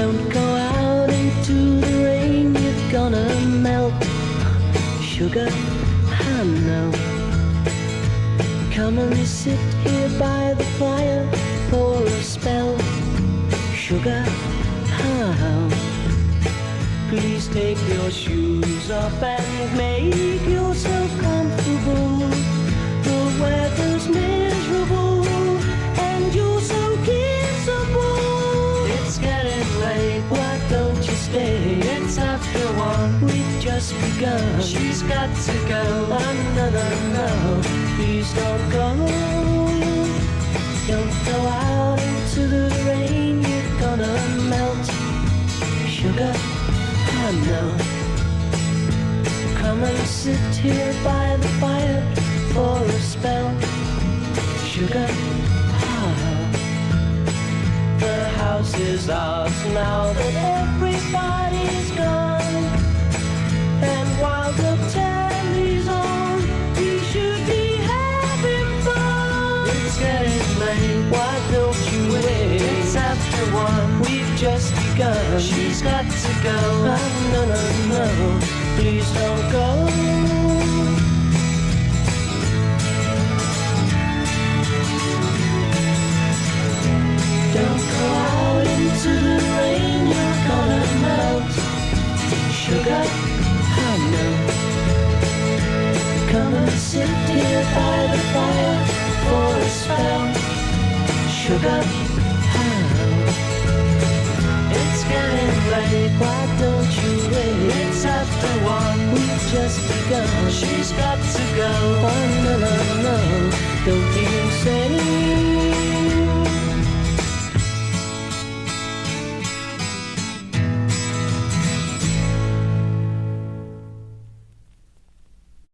Don't go out into the rain, you're gonna melt. Sugar, I know. Come and sit here by the fire for a spell. Sugar, how? Please take your shoes off and make yourself comfortable. The weather's miserable and you're so kissable. It's getting late, why don't you stay? It's after 1, we've just begun. She's got to go. No, no, no, please don't go. Don't go out into the rain, you're gonna melt. Sugar, I know. Come and sit here by the fire for a spell. Sugar, the house is ours now that everybody's gone. And while the telly's on, we should be having fun. It's getting late, why don't you wait? It's after 1, we've just begun. She's got to go. No, no, no, please don't go. Don't go out into the rain, you're gonna melt. Sugar, I know. Come and sit here by the fire for a spell. Sugar, it's getting late, why don't you wait? It's after 1, we've just begun. She's got